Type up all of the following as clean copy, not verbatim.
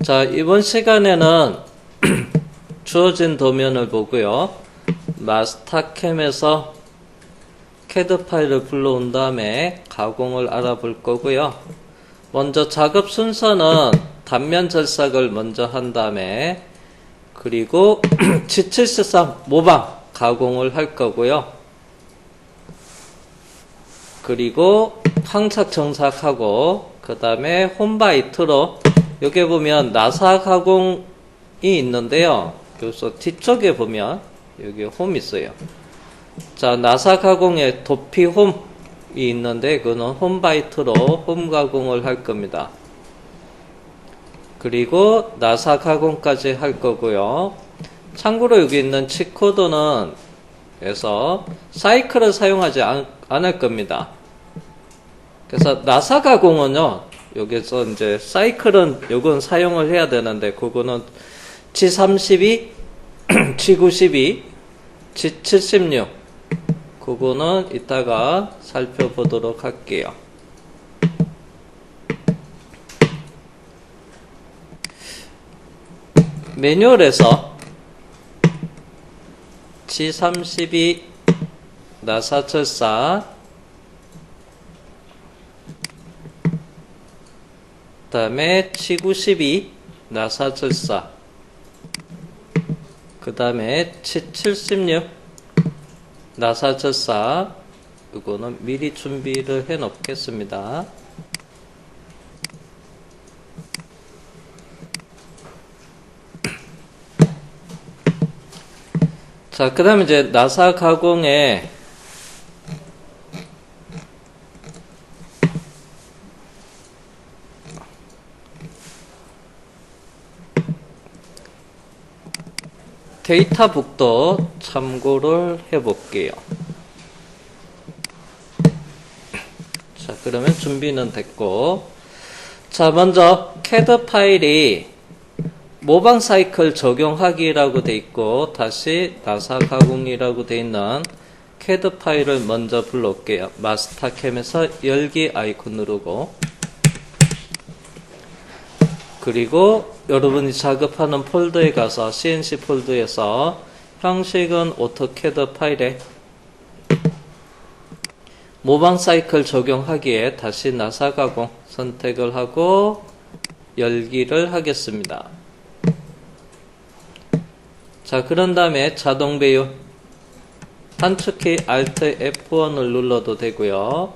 자, 이번 시간에는 주어진 도면을 보고요. 마스터캠에서 CAD 파일을 불러온 다음에 가공을 알아볼 거고요. 먼저 작업 순서는 단면 절삭을 먼저 한 다음에 그리고 G713 모방 가공을 할 거고요. 그리고 항착 정삭하고 그 다음에 홈바이트로 여기 보면 나사 가공이 있는데요. 그래서 뒤쪽에 보면 여기 홈 있어요. 자, 나사 가공에 도피 홈이 있는데 그거는 홈바이트로 홈 가공을 할 겁니다. 그리고 나사 가공까지 할 거고요. 참고로 여기 있는 G코드는 그래서 사이클을 사용하지 않을 겁니다. 그래서 나사 가공은요, 여기서 이제 사이클은 요건 사용을 해야 되는데 그거는 G32, G92, G76 그거는 이따가 살펴보도록 할게요. 매뉴얼에서 G32 나사 절삭 그 다음에 G92 나사 절삭 그 다음에 G76 나사 절삭 이거는 미리 준비를 해 놓겠습니다. 자, 그 다음에 이제 나사 가공에 데이터북도 참고를 해 볼게요. 자, 그러면 준비는 됐고, 자, 먼저 CAD 파일이 모방 사이클 적용하기라고 돼 있고 다시 나사 가공이라고 돼 있는 CAD 파일을 먼저 불러올게요. 마스터캠에서 열기 아이콘 누르고 그리고 여러분이 작업하는 폴더에 가서 CNC 폴더에서 형식은 오토캐드 파일에 모방 사이클 적용하기에 다시 나사 가공 선택을 하고 열기를 하겠습니다. 자, 그런 다음에 자동 배열 단축키 Alt F1을 눌러도 되고요.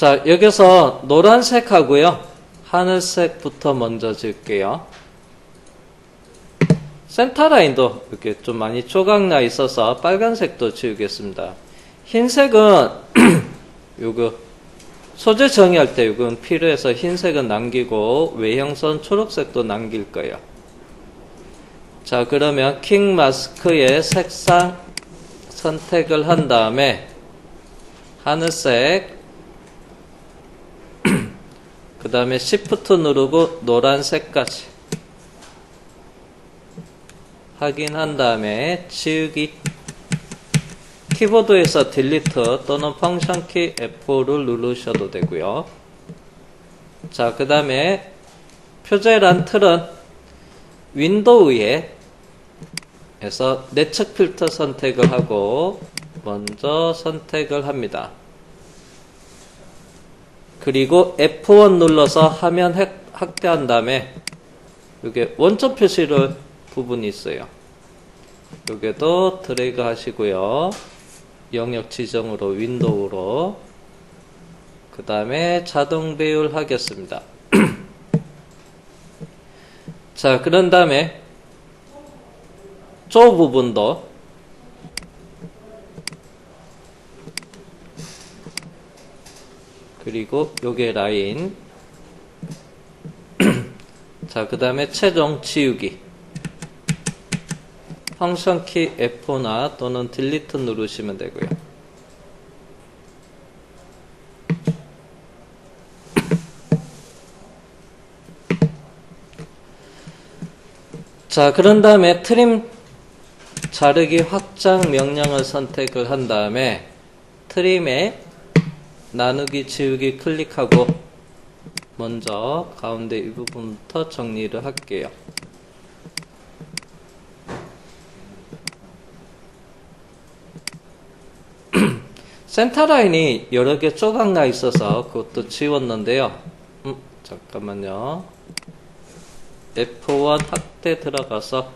자, 여기서 노란색 하고요. 하늘색부터 먼저 지을게요. 센터라인도 이렇게 좀 많이 조각나 있어서 빨간색도 지우겠습니다. 흰색은 요거 소재 정의할 때 이건 필요해서 흰색은 남기고 외형선 초록색도 남길 거예요. 자, 그러면 킹 마스크의 색상 선택을 한 다음에 하늘색 그 다음에 Shift 누르고 노란색까지 확인한 다음에 지우기 키보드에서 딜리트 또는 펑션 키 F4를 누르셔도 되고요. 자, 그 다음에 표제란 틀은 윈도우에 에서 내측 필터 선택을 하고 먼저 선택을 합니다. 그리고 F1 눌러서 화면 확대한 다음에 이게 원점 표시를 부분이 있어요. 여기도 드래그 하시고요. 영역 지정으로 윈도우로 그 다음에 자동 배열 하겠습니다. 자, 그런 다음에 조 부분도 그리고 요게 라인 자, 그 다음에 최종 지우기 펑션 키 F4나 또는 딜리트 누르시면 되고요. 자, 그런 다음에 트림 자르기 확장 명령을 선택을 한 다음에 트림에 나누기 지우기 클릭하고 먼저 가운데 이 부분부터 정리를 할게요. 센터라인이 여러 개 조각나 있어서 그것도 지웠는데요. 잠깐만요. F1 확대 들어가서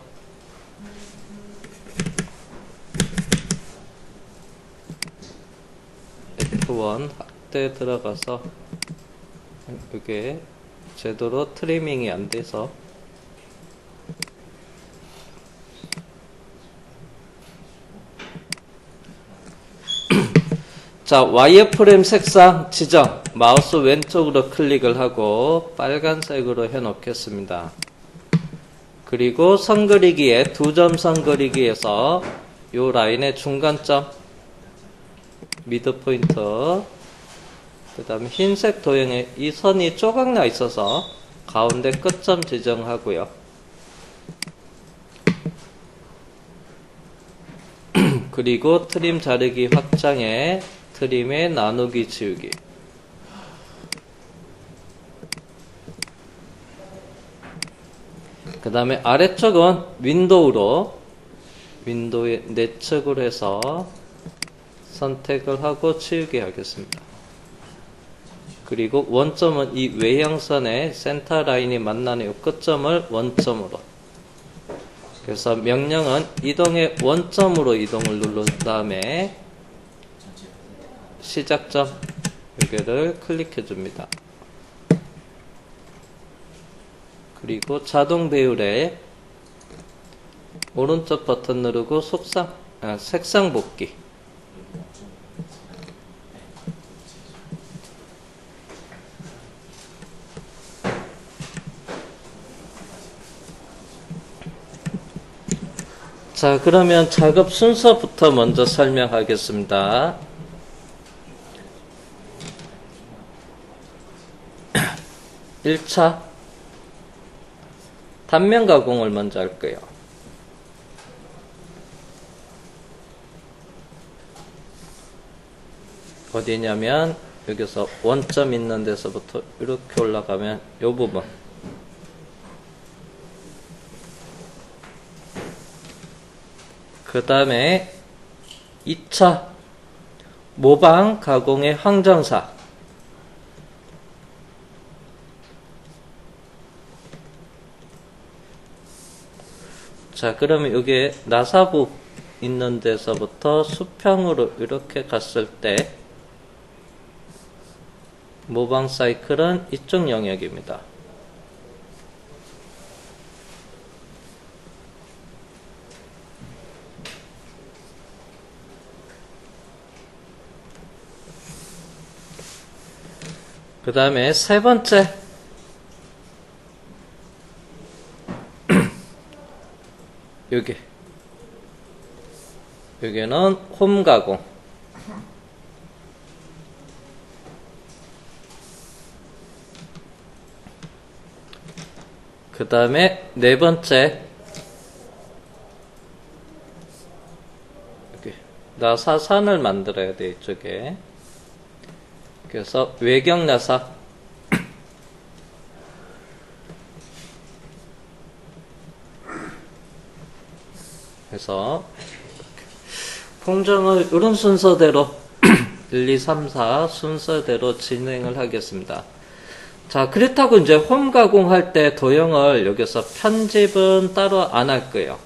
F1 확대 들어가서 이게 제대로 트리밍이 안 돼서 자, 와이어프레임 색상 지정 마우스 왼쪽으로 클릭을 하고 빨간색으로 해 놓겠습니다. 그리고 선 그리기에 두 점 선 그리기에서 요 라인의 중간점 미드 포인트 그 다음에 흰색 도형에 이 선이 조각나 있어서 가운데 끝점 지정하고요. 그리고 트림 자르기 확장에 트림의 나누기 지우기 그 다음에 아래쪽은 윈도우의 내측으로 해서 선택을 하고 치우게 하겠습니다. 그리고 원점은 이 외형선의 센터 라인이 만나는 이 끝점을 원점으로 그래서 명령은 이동의 원점으로 이동을 누른 다음에 시작점 여기를 클릭해 줍니다. 그리고 자동 배열에 오른쪽 버튼 누르고 색상 복귀 자, 그러면 작업 순서부터 먼저 설명하겠습니다. 1차 단면 가공을 먼저 할 거예요. 어디냐면 여기서 원점 있는 데서부터 이렇게 올라가면 이 부분 그 다음에 2차 모방 가공의 항정사 자, 그러면 여기에 나사부 있는 데서부터 수평으로 이렇게 갔을 때 모방 사이클은 이쪽 영역입니다. 그 다음에 세 번째 여기는 홈 가공 그 다음에 네 번째 여기 나사산을 만들어야 돼 이쪽에 그래서 외경 나사 해서 공정을 이런 순서대로 1, 2, 3, 4 순서대로 진행을 하겠습니다. 자, 그렇다고 이제 홈 가공할 때 도형을 여기서 편집은 따로 안 할 거예요.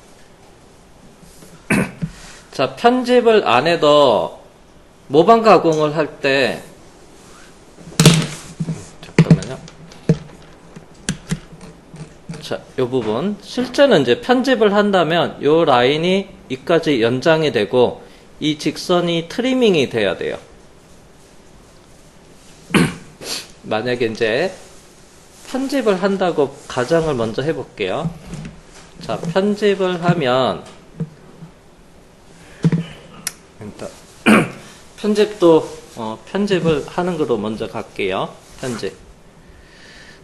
자, 편집을 안 해도 모방 가공을 할 때 잠깐만요. 자, 요 부분 실제는 이제 편집을 한다면 요 라인이 이까지 연장이 되고 이 직선이 트리밍이 돼야 돼요. 만약에 이제 편집을 한다고 가정을 먼저 해볼게요. 자, 편집을 하면 편집도 편집을 하는 거로 먼저 갈게요. 편집.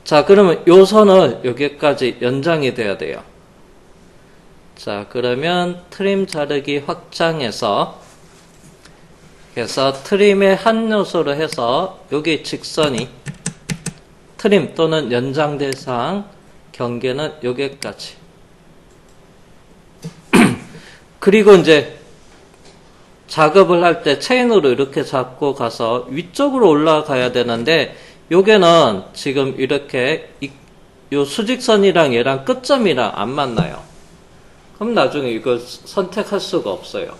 자, 그러면 요 선을 여기까지 연장이 돼야 돼요. 자, 그러면 트림 자르기 확장해서 트림의 한 요소로 해서 여기 직선이 트림 또는 연장 대상 경계는 여기까지. 그리고 이제 작업을 할 때 체인으로 이렇게 잡고 가서 위쪽으로 올라가야 되는데 요게는 지금 이렇게 요 수직선이랑 얘랑 끝점이랑 안 만나요. 그럼 나중에 이걸 선택할 수가 없어요.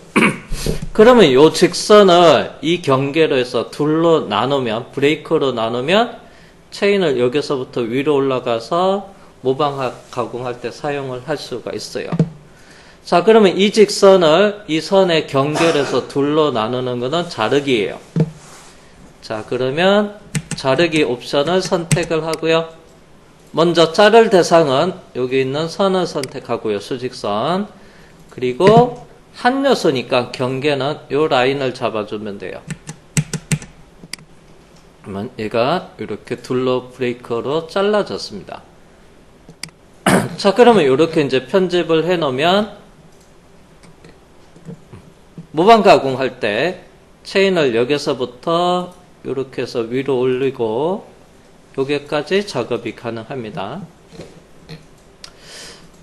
그러면 요 직선을 이 경계로 해서 둘로 나누면, 브레이크로 나누면 체인을 여기서부터 위로 올라가서 모방 가공할 때 사용을 할 수가 있어요. 자, 그러면 이 직선을 이 선의 경계로 해서 둘로 나누는 것은 자르기예요. 자, 그러면 자르기 옵션을 선택을 하고요. 먼저 자를 대상은 여기 있는 선을 선택하고요. 수직선. 그리고 한 요소니까 경계는 요 라인을 잡아주면 돼요. 그러면 얘가 이렇게 둘로 브레이커로 잘라졌습니다. 자, 그러면 이렇게 이제 편집을 해 놓으면 모방 가공할 때 체인을 여기서부터 이렇게 해서 위로 올리고 여기까지 작업이 가능합니다.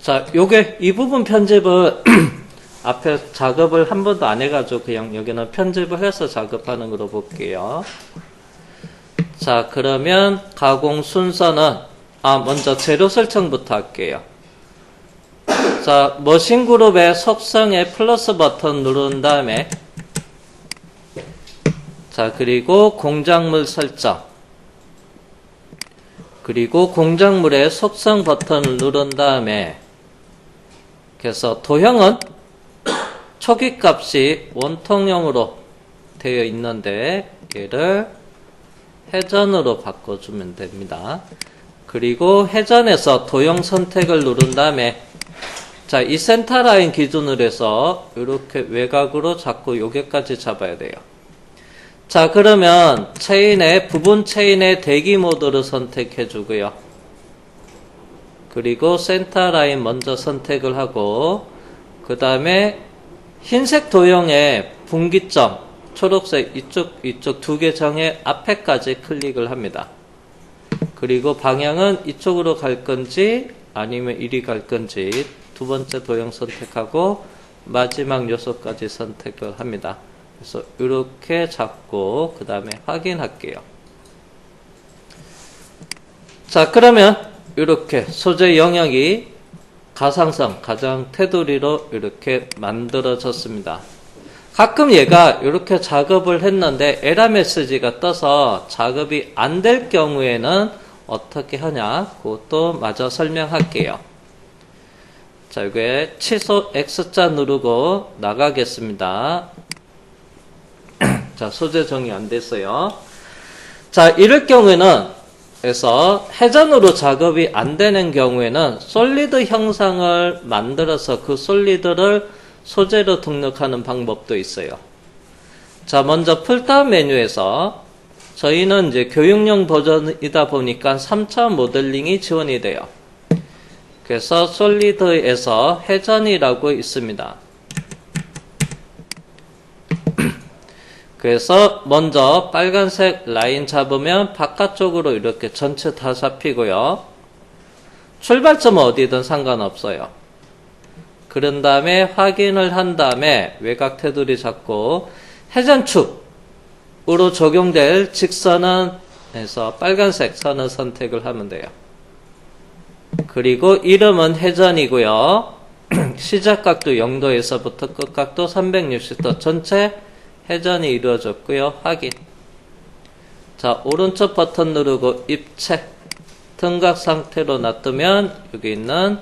자, 요게 이 부분 편집을 앞에 작업을 한 번도 안 해가지고 그냥 여기는 편집을 해서 작업하는 걸로 볼게요. 자, 그러면 가공 순서는 먼저 재료 설정부터 할게요. 자, 머신 그룹의 속성에 플러스 버튼 누른 다음에 자, 그리고 공작물 설정 그리고 공작물의 속성 버튼을 누른 다음에 그래서 도형은 초기 값이 원통형으로 되어 있는데 얘를 회전으로 바꿔주면 됩니다. 그리고 회전에서 도형 선택을 누른 다음에 자, 이 센터 라인 기준으로 해서 이렇게 외곽으로 잡고 여기까지 잡아야 돼요. 자, 그러면 부분 체인의 대기 모드를 선택해 주고요. 그리고 센터 라인 먼저 선택을 하고 그 다음에 흰색 도형의 분기점 초록색 이쪽 두 개 정의 앞에까지 클릭을 합니다. 그리고 방향은 이쪽으로 갈 건지 아니면 이리 갈 건지 두 번째 도형 선택하고 마지막 요소까지 선택을 합니다. 그래서 이렇게 잡고 그 다음에 확인할게요. 자, 그러면 이렇게 소재 영역이 가상성, 가장 테두리로 이렇게 만들어졌습니다. 가끔 얘가 이렇게 작업을 했는데 에러 메시지가 떠서 작업이 안 될 경우에는 어떻게 하냐 그것도 마저 설명할게요. 자, 이게 취소 X자 누르고 나가겠습니다. 자, 소재 정의 안 됐어요. 자, 이럴 경우에는 그래서 회전으로 작업이 안 되는 경우에는 솔리드 형상을 만들어서 그 솔리드를 소재로 등록하는 방법도 있어요. 자, 먼저 풀다운 메뉴에서 저희는 이제 교육용 버전이다 보니까 3차 모델링이 지원이 돼요. 그래서 솔리드에서 회전이라고 있습니다. 그래서 먼저 빨간색 라인 잡으면 바깥쪽으로 이렇게 전체 다 잡히고요. 출발점은 어디든 상관없어요. 그런 다음에 확인을 한 다음에 외곽 테두리 잡고 회전축으로 적용될 직선은 해서 빨간색 선을 선택을 하면 돼요. 그리고 이름은 회전이고요. 시작각도 0도에서부터 끝각도 360도 전체 회전이 이루어졌고요. 확인. 자, 오른쪽 버튼 누르고 입체 등각 상태로 놔두면 여기 있는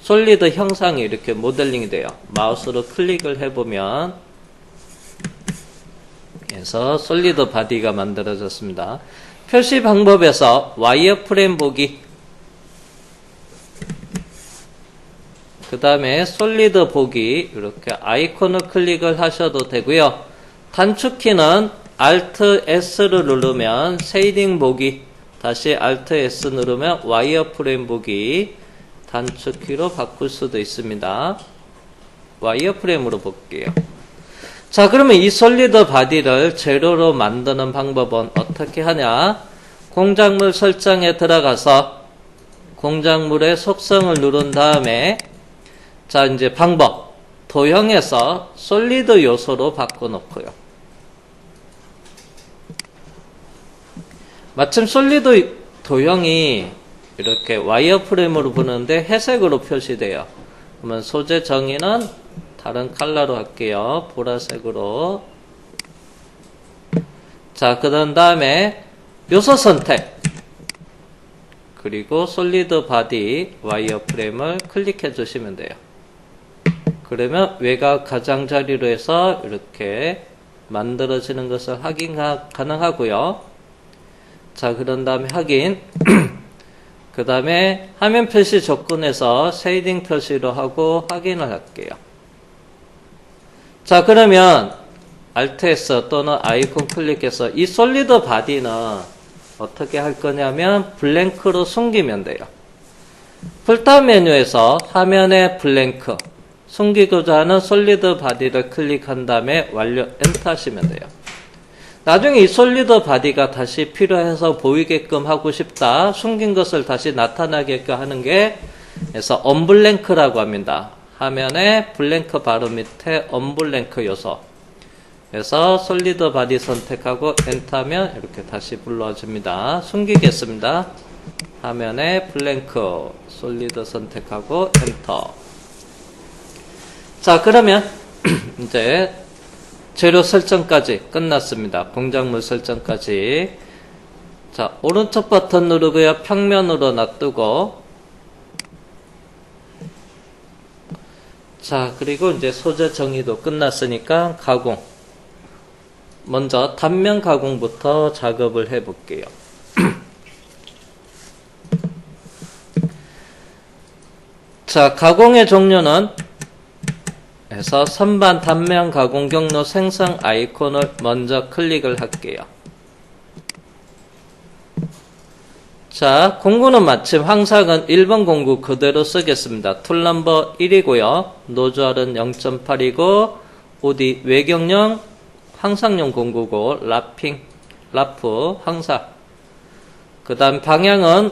솔리드 형상이 이렇게 모델링이 돼요. 마우스로 클릭을 해보면 그래서 솔리드 바디가 만들어졌습니다. 표시 방법에서 와이어프레임 보기 그 다음에 솔리드 보기 이렇게 아이콘을 클릭을 하셔도 되고요. 단축키는 Alt S를 누르면 쉐이딩 보기 다시 Alt S 누르면 와이어프레임 보기 단축키로 바꿀 수도 있습니다. 와이어프레임으로 볼게요. 자, 그러면 이 솔리드 바디를 재료로 만드는 방법은 어떻게 하냐? 공작물 설정에 들어가서 공작물의 속성을 누른 다음에 자 이제 방법 도형에서 솔리드 요소로 바꿔놓고요. 마침 솔리드 도형이 이렇게 와이어프레임으로 보는데 회색으로 표시돼요. 그러면 소재 정의는 다른 컬러로 할게요. 보라색으로. 자, 그런 다음에 요소 선택. 그리고 솔리드 바디 와이어프레임을 클릭해 주시면 돼요. 그러면 외곽 가장자리로 해서 이렇게 만들어지는 것을 확인 가능하고요. 자, 그런 다음에 확인. 그 다음에 화면 표시 조건에서 쉐이딩 표시로 하고 확인을 할게요. 자, 그러면 Alt S 또는 아이콘 클릭해서 이 솔리드 바디는 어떻게 할 거냐면 블랭크로 숨기면 돼요. 풀다운 메뉴에서 화면에 블랭크, 숨기고자 하는 솔리드 바디를 클릭한 다음에 완료 엔터 하시면 돼요. 나중에 이 솔리드 바디가 다시 필요해서 보이게끔 하고 싶다. 숨긴 것을 다시 나타나게끔 하는 게 그래서 언블랭크라고 합니다. 화면에 블랭크 바로 밑에 언블랭크 요소. 그래서 솔리드 바디 선택하고 엔터하면 이렇게 다시 불러줍니다. 숨기겠습니다. 화면에 블랭크 솔리드 선택하고 엔터. 자, 그러면 이제 재료 설정까지 끝났습니다. 공작물 설정까지. 자, 오른쪽 버튼 누르고요. 평면으로 놔두고. 자, 그리고 이제 소재 정의도 끝났으니까 가공. 먼저 단면 가공부터 작업을 해 볼게요. 자, 가공의 종류는 해서 선반 단면 가공 경로 생성 아이콘을 먼저 클릭을 할게요. 자, 공구는 마침 황삭은 1번 공구 그대로 쓰겠습니다. 툴 넘버 1이고요. 노즐은 0.8이고 OD 외경용 황삭용 공구고 라프 황삭. 그 다음 방향은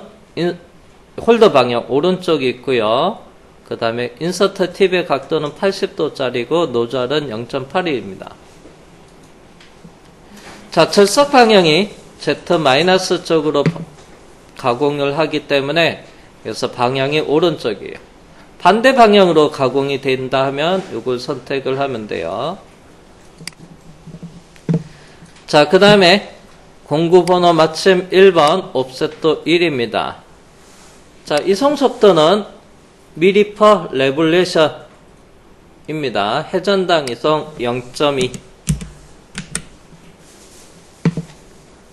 홀더 방향 오른쪽이 있고요. 그 다음에 인서트 팁의 각도는 80도짜리고 노즐은 0.8입니다. 자, 철석 방향이 Z- 쪽으로 가공을 하기 때문에 그래서 방향이 오른쪽이에요. 반대 방향으로 가공이 된다 하면 이걸 선택을 하면 돼요. 자, 그 다음에 공구 번호 마침 1번 옵셋도 1입니다. 자, 이송 속도는 미리 퍼 레볼레이션입니다. 회전당 이송 0.2.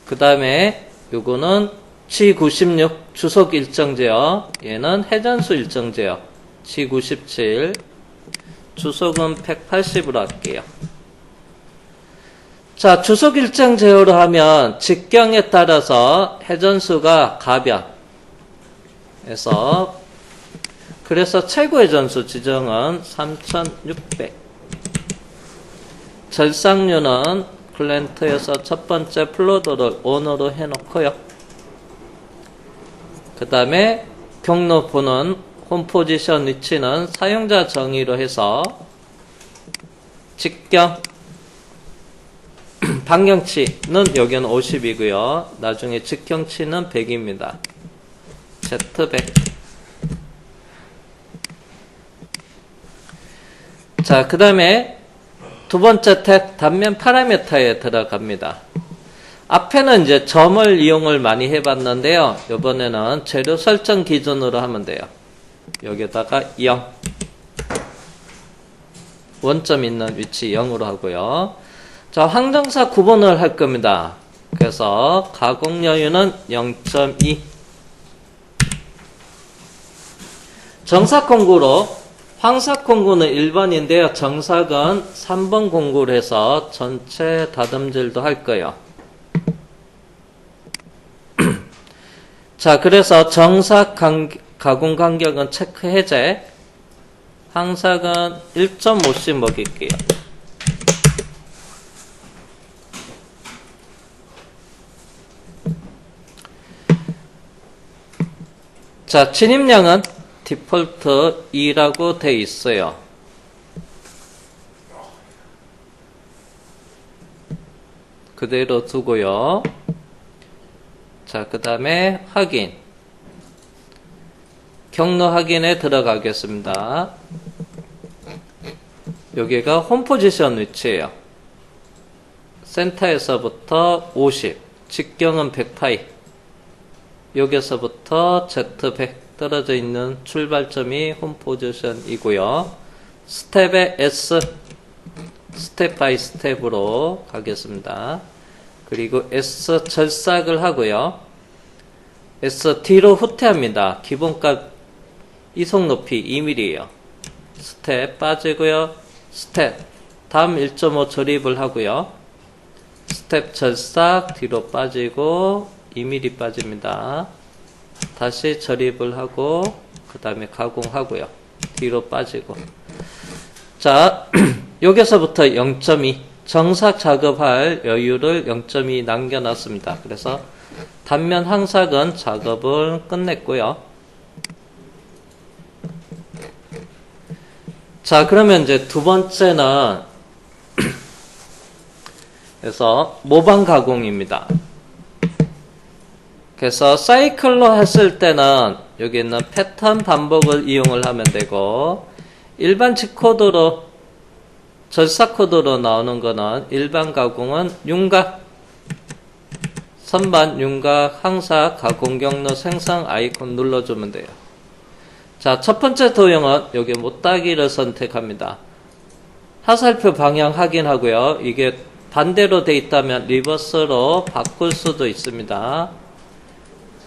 그 다음에 요거는 G96 주속 일정제요. 얘는 회전수 일정제요. G97 주속은 180으로 할게요. 자, 주속 일정 제어로 하면 직경에 따라서 회전수가 가변해서 그래서 최고 회전수 지정은 3600. 절삭류는 클랜트에서 첫 번째 플로더를 ON으로 해놓고요. 그 다음에 경로 보는 홈 포지션 위치는 사용자 정의로 해서 직경 방경치는 여기는 50이고요. 나중에 직경치는 100입니다. Z100. 자, 그 다음에 두 번째 탭 단면 파라미터에 들어갑니다. 앞에는 이제 점을 이용을 많이 해봤는데요. 이번에는 재료 설정 기준으로 하면 돼요. 여기다가 0. 원점 있는 위치 0으로 하고요. 자, 항정사 구분을 할 겁니다. 그래서 가공 여유는 0.2. 정삭 공구로 황삭 공구는 1번인데요. 정삭은 3번 공구를 해서 전체 다듬질도 할 거예요. 자, 그래서 정삭 가공 간격은 체크 해제. 황삭은 1.5씩 먹일게요. 자, 진입량은 디폴트 2라고 돼 있어요. 그대로 두고요. 자, 그 다음에 확인. 경로 확인에 들어가겠습니다. 여기가 홈 포지션 위치예요. 센터에서부터 50, 직경은 100파이. 여기서부터 Z100 떨어져 있는 출발점이 홈 포지션이고요. 스텝의 S, 스텝 바이 스텝으로 가겠습니다. 그리고 S 절삭을 하고요. S 뒤로 후퇴합니다. 기본값 이속 높이 2mm예요. 스텝 빠지고요. 스텝 다음 1.5 조립을 하고요. 스텝 절삭 뒤로 빠지고 2mm 빠집니다. 다시 조립을 하고 그 다음에 가공하고요. 뒤로 빠지고. 자, 여기서부터 0.2 정삭 작업할 여유를 0.2 남겨놨습니다. 그래서 단면 항삭은 작업을 끝냈고요. 자, 그러면 이제 두 번째는 그래서 모방 가공입니다. 그래서 사이클로 했을 때는 여기 있는 패턴 반복을 이용을 하면 되고, 일반 G코드로 절삭 코드로 나오는 거는 일반 가공은 윤곽 선반 윤곽 항삭 가공 경로 생성 아이콘 눌러주면 돼요. 자, 첫 번째 도형은 여기 못따기를 선택합니다. 화살표 방향 확인하고요. 이게 반대로 돼 있다면 리버스로 바꿀 수도 있습니다.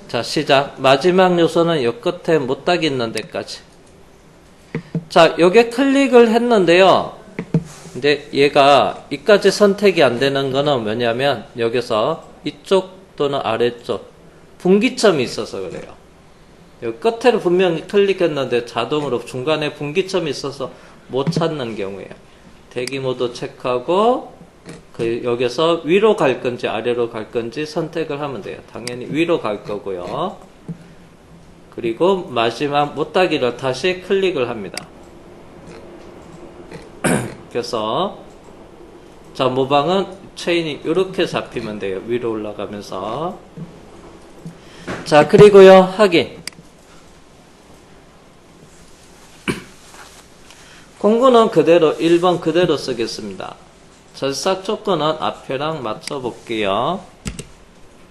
자, 시작. 마지막 요소는 요 끝에 못따기 있는 데까지. 자, 요게 클릭을 했는데요. 근데 얘가 이까지 선택이 안 되는 거는 뭐냐면 여기서 이쪽 또는 아래쪽 분기점이 있어서 그래요. 여기 끝에를 분명히 클릭했는데 자동으로 중간에 분기점이 있어서 못 찾는 경우에요. 대기 모드 체크하고 여기서 위로 갈 건지 아래로 갈 건지 선택을 하면 돼요. 당연히 위로 갈 거고요. 그리고 마지막 못따기를 다시 클릭을 합니다. 그래서 자, 모방은 체인이 이렇게 잡히면 돼요. 위로 올라가면서. 자, 그리고요, 확인. 공구는 그대로 1번 그대로 쓰겠습니다. 절삭 조건은 앞에랑 맞춰 볼게요.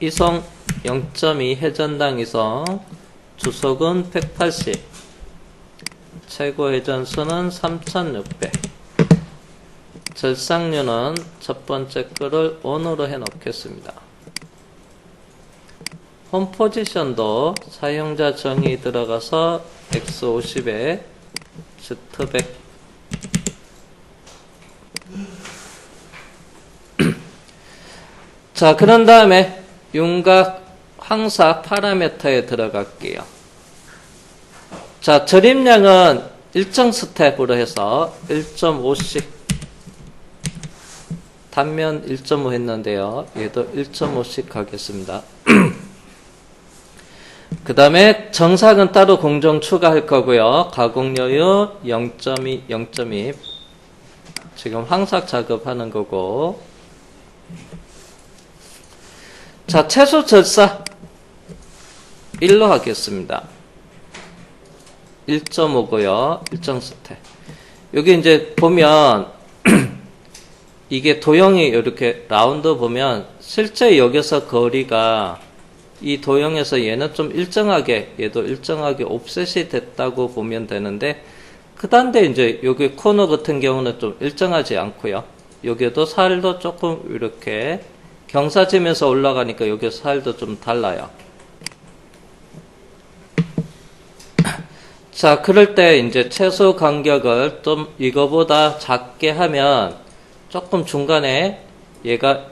이성 0.2 회전당 이성, 주속은 180, 최고 회전수는 3600. 절삭류는 첫 번째 거를 ON으로 해 놓겠습니다. 홈 포지션도 사용자 정의 들어가서 X50에 Z100. 자, 그런 다음에 윤곽 항삭 파라미터에 들어갈게요. 자, 절입량은 일정 스텝으로 해서 1.5씩 단면 1.5 했는데요. 얘도 1.5씩 하겠습니다. 그 다음에 정삭은 따로 공정 추가할 거고요. 가공여유 0.2, 0.2. 지금 항삭 작업하는 거고. 자, 최소 절삭 1로 하겠습니다. 1.5고요. 일정 스텝. 여기 이제 보면 이게 도형이 이렇게 라운드 보면 실제 여기서 거리가 이 도형에서 얘는 좀 일정하게, 얘도 일정하게 옵셋이 됐다고 보면 되는데, 그다음에 이제 여기 코너 같은 경우는 좀 일정하지 않고요. 여기도 살도 조금 이렇게 경사지면서 올라가니까 여기 살도 좀 달라요. 자, 그럴 때 이제 최소 간격을 좀 이거보다 작게 하면 조금 중간에 얘가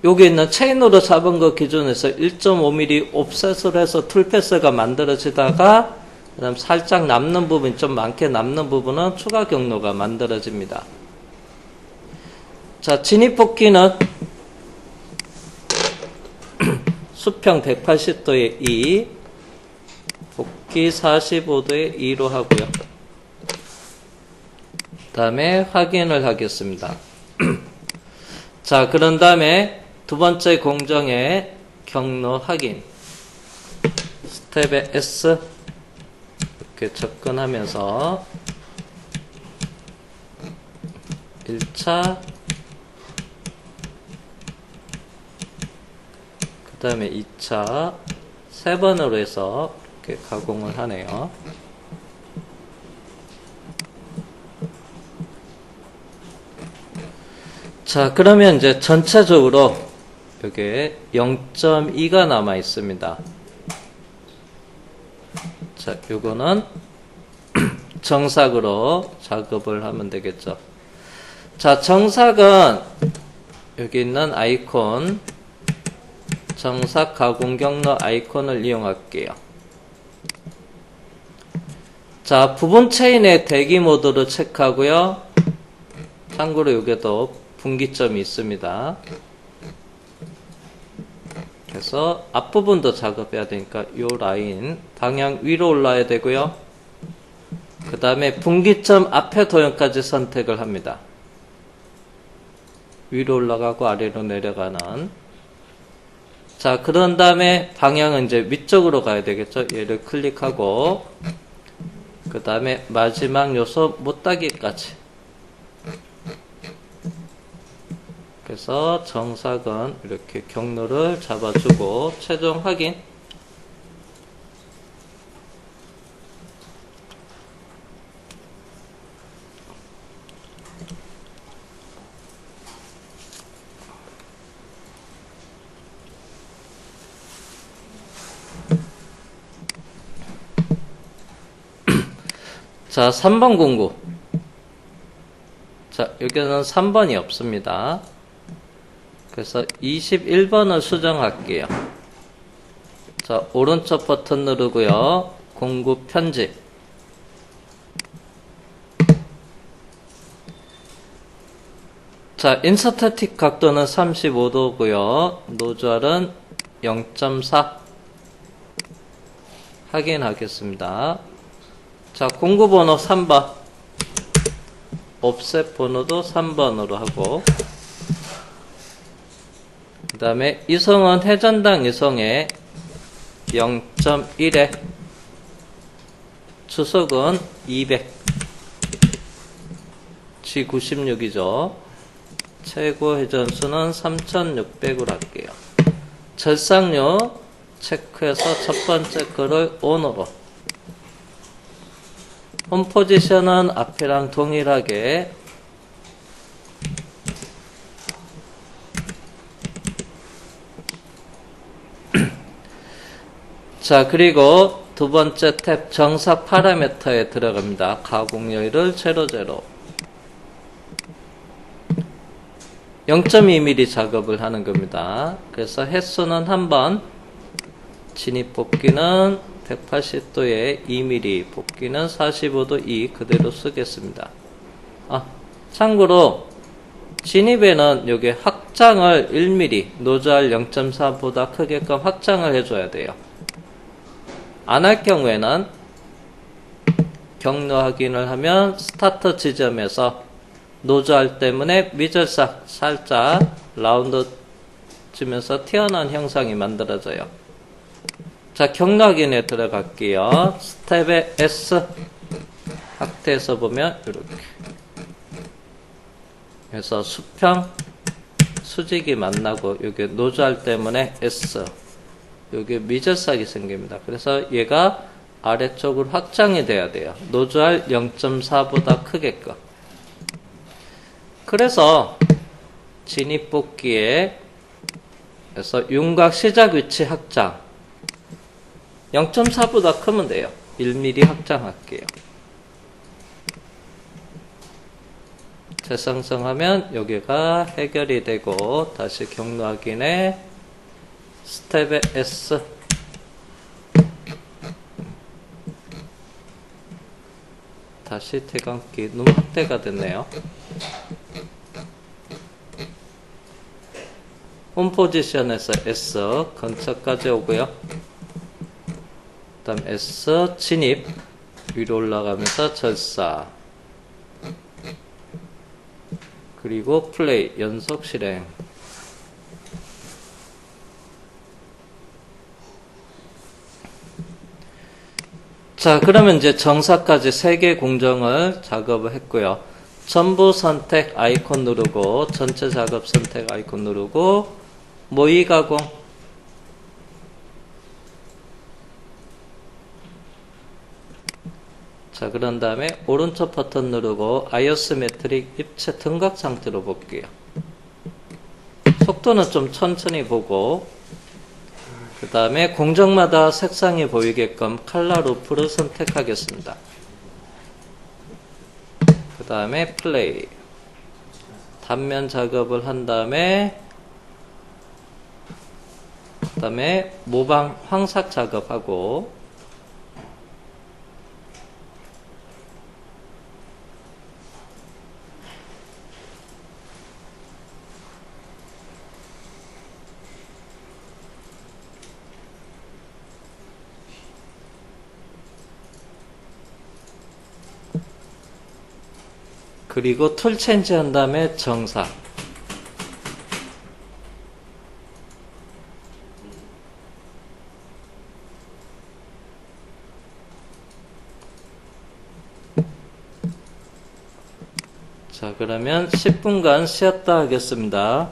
여기 있는 체인으로 잡은 거 기준에서 1.5mm 옵셋을 해서 툴패스가 만들어지다가 그다음 살짝 남는 부분, 좀 많게 남는 부분은 추가 경로가 만들어집니다. 자, 진입폭기는 수평 180도의 2, 곱기 45도에 2로 하고요. 그 다음에 확인을 하겠습니다. 자, 그런 다음에 두 번째 공정의 경로 확인. 스텝에 S 이렇게 접근하면서 1차, 그 다음에 2차, 3번으로 해서 이렇게 가공을 하네요. 자, 그러면 이제 전체적으로 여기에 0.2가 남아 있습니다. 자, 요거는 정삭으로 작업을 하면 되겠죠. 자, 정삭은 여기 있는 아이콘, 정삭 가공 경로 아이콘을 이용할게요. 자, 부분 체인의 대기 모드를 체크하고요. 참고로 여기도 분기점이 있습니다. 그래서 앞부분도 작업해야 되니까 이 라인 방향 위로 올라야 되고요. 그 다음에 분기점 앞에 도형까지 선택을 합니다. 위로 올라가고 아래로 내려가는. 자, 그런 다음에 방향은 이제 위쪽으로 가야 되겠죠. 얘를 클릭하고 그 다음에 마지막 요소 못따기까지. 그래서 정삭은 이렇게 경로를 잡아주고 최종 확인. 자, 3번 공구. 자, 여기는 3번이 없습니다. 그래서 21번을 수정할게요. 자, 오른쪽 버튼 누르고요. 공구 편집. 자, 인서트 틱 각도는 35도고요. 노즐은 0.4. 확인하겠습니다. 자, 공구 번호 3번. 옵셋 번호도 3번으로 하고, 그 다음에 이성은 회전당 이성에 0.1에 추속은 200, G96이죠. 최고 회전수는 3600으로 할게요. 절삭류 체크해서 첫 번째 거를 ON으로. 홈 포지션은 앞이랑 동일하게. 자, 그리고 두 번째 탭 정삭 파라미터에 들어갑니다. 가공 여유를 0.0. 0.2mm 작업을 하는 겁니다. 그래서 횟수는 한번, 진입 뽑기는 180도에 2mm, 뽑기는 45도 2 그대로 쓰겠습니다. 참고로 진입에는 여기 확장을 1mm, 노즐 0.4보다 크게끔 확장을 해줘야 돼요. 안 할 경우에는 경로 확인을 하면 스타트 지점에서 노즐 때문에 미절삭 살짝 라운드 지면서 튀어나온 형상이 만들어져요. 자, 경로 확인에 들어갈게요. 스텝에 S 확대해서 보면 이렇게. 그래서 수평, 수직이 만나고 여기 노즐 때문에 S. 여기 미절삭이 생깁니다. 그래서 얘가 아래쪽으로 확장이 돼야 돼요. 노즐 0.4보다 크게끔. 그래서 진입 뽑기에 그래서 윤곽 시작 위치 확장 0.4보다 크면 돼요. 1mm 확장할게요. 재생성하면 여기가 해결이 되고 다시 경로 확인에 스텝에 S 다시 태광기 눈 확대가 됐네요. 홈 포지션에서 S 근처까지 오고요. 그 다음 S 진입 위로 올라가면서 절사 그리고 플레이 연속 실행. 자, 그러면 이제 정사까지 3개 공정을 작업을 했고요. 전부 선택 아이콘 누르고 전체 작업 선택 아이콘 누르고 모의 가공. 자, 그런 다음에 오른쪽 버튼 누르고 아이오스메트릭 입체 등각 상태로 볼게요. 속도는 좀 천천히 보고 그 다음에 공정마다 색상이 보이게끔 칼라 루프를 선택하겠습니다. 그 다음에 플레이 단면 작업을 한 다음에 그 다음에 모방 황삭 작업하고 그리고 툴 체인지 한 다음에 정사. 자, 그러면 10분간 쉬었다 하겠습니다.